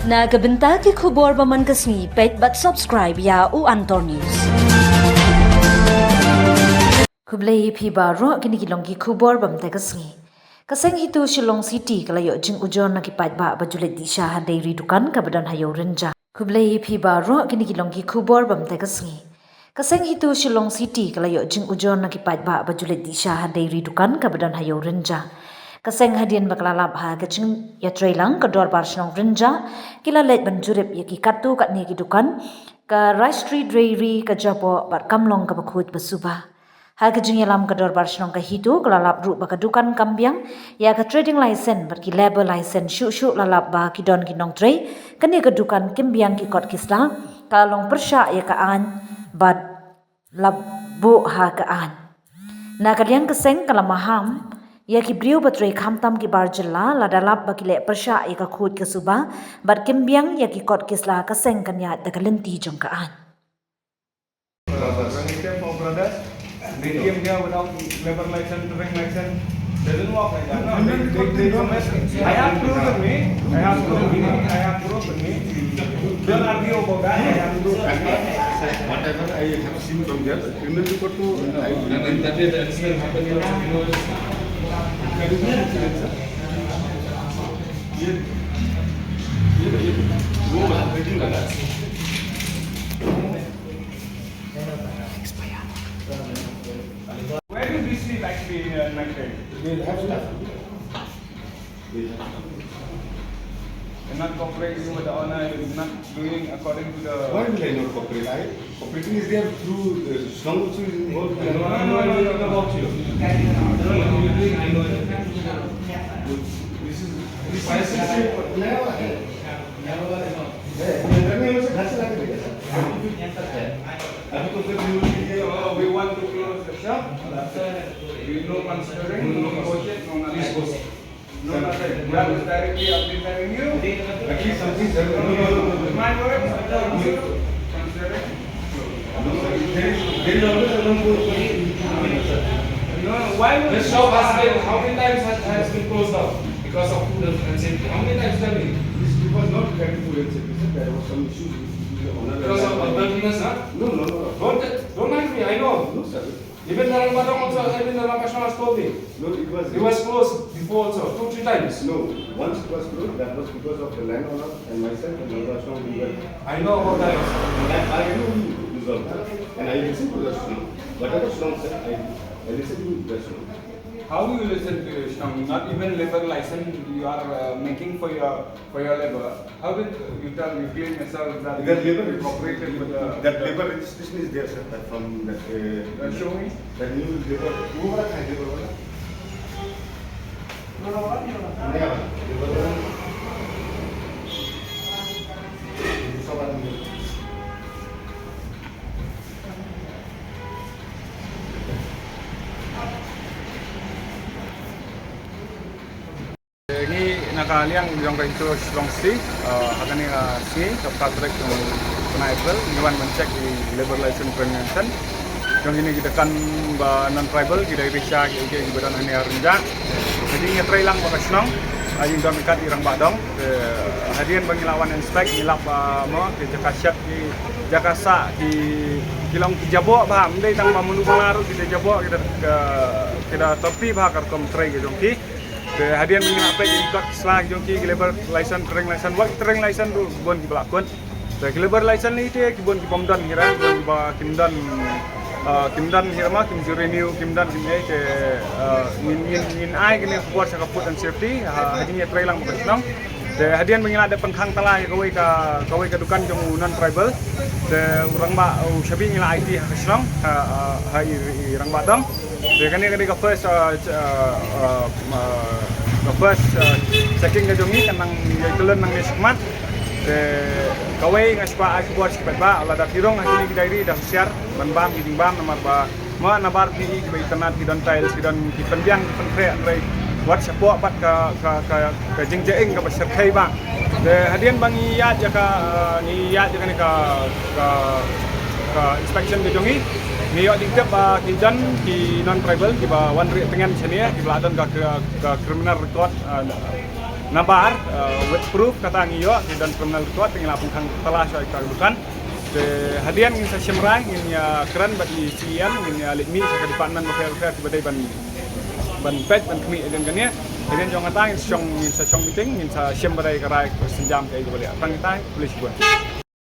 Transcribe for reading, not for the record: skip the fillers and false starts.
Nagabenta ki khubor ba man kasni page but subscribe ya u Antor News. Kublai phi ba ro kini ki long ki khubor bam ta kasni. Kaseng hitu Shillong City kalayo jing ujon na ki page ba bajulet di sha dairy dukan kabadan hayo renja. Kublai phi ba ro kini ki long ki khubor bam ta kasni. Kaseng hitu Shillong City kalayo jing ujon na ki page ba bajulet di sha dairy dukan kabadan hayo renja. Kaseng hadian baklalap ha kacing ya trailang ke dor barsnong renja kila let banjurip ya ki katu kat ni ki dukan ka Rice Street Dairy ka japo bar kamlong ka bakhut basuba ha kacing yalam ke dor barsnong ka hitu kelalap ru ba ka dukan kambiang ya ka trading license bar ki label license shu lalap ba ki don ki nong tray kani ka dukan kimbiang ki kot kisla kalong persya ya ka an bad labu ha ka an na kalian kaseng kalamaham ya ki briu batrai khamtam ki barjilla la dalap bakile persha ya ka khut ka suba bar kimbiang ya ki kot kisla ka seng kanya dakalenti jong ka an. When he came from brothers, they came here without labor license, driving license. Doesn't work like that. No, I have proof with me. I have proof with me. Don't argue about that. I have proof with me. Whatever I have seen from there, criminal report to that way the accident happened. Where do we see actually night time? They have stuff. You're not cooperating with the owner. You're not doing according to the. Why will I not cooperate? Cooperating is there through strong also is involved. No, about you. This is We want to close the shop. We no considering, no budget, no nothing. No nothing. We are directly updating you. at least something done. My words, considering. There is always a long No, why would The shop has been, how many times has been closed down because of food and safety? How many times tell me? It was not regarding food and safety. There was some issues with the owner. Because of unhealthiness, huh? No. Don't mind me, I know. No, sir. Even the Ramadan also, even the Ramadan has told me. No, It was closed before also, 2-3 times. No, once it was closed, that was because of the landowner and myself and the restaurant we were. I know about that. I know we resolved that. And I listened to the restaurant. Whatever Shlong said, I listened to the restaurant. How do you listen to Shlong? Not even labor license you are making for your labor. How did you tell you claim yourself that That labor you cooperated with the that labor registration is there, sir. That from that. show me? That new labor. Who was that labor? Yeah, labor. Ini nakaliang yung kaito Shlong City, akan ni sini kapag trek yung April, iwan mencek di labor license convention. Yung ini kita kan non tribal kita irisha kita ibadan ini renjak. Jadi ngetrai lang baka Shlong, ayun dami kat irang badong. Hadian bangilawan inspect ngilap mo di Jakasyak di Jakasa di Kilong Kijabo bah, mendai tang mamunu pengaruh kita jabo kita topi bah karkom trai gitu ki. Hadian menginap apa jadi kot selang jongki labor license training license wak training license tu bon ki belakon. Labor license ni dia kibon ki pomdan hira bon ba kimdan hira ma kim renew kimdan ni ke min ai kini buat sa food and safety hadinya trailang mo kasnong. Hadian menginap ada penkhang tala kawai ka dukan jong non tribal. Urang ba sabi ngila IT kasnong irang badam. Kani ka first checking ka jongi kanang yailan nang nesmat kawai ngaspa aku buat sepat ba ala da tirong hakini diary da share banbam giding bam namar ba ma nabar ni ba internet ki don tiles ki don ki pendiang ki pentre rai wat sapo pat ka jingjeing ka serkai ba hadian bangi ya ka ni ya ni ka inspection ka jongi ni yo dingtep kinjan ki non tribal ki ba wan ri tengen senia ki bladon ka criminal record nabar with proof kata ngiyo dan criminal record tinggal lapung telah soal dukan hadian ingin saya semrai ingin keren bagi sian ingin likmi saya department fair tiba ban pet ban kami dan kania dan jangan tang ingin saya meeting ingin saya semrai kerai senjam kayak gitu boleh tang polisi buat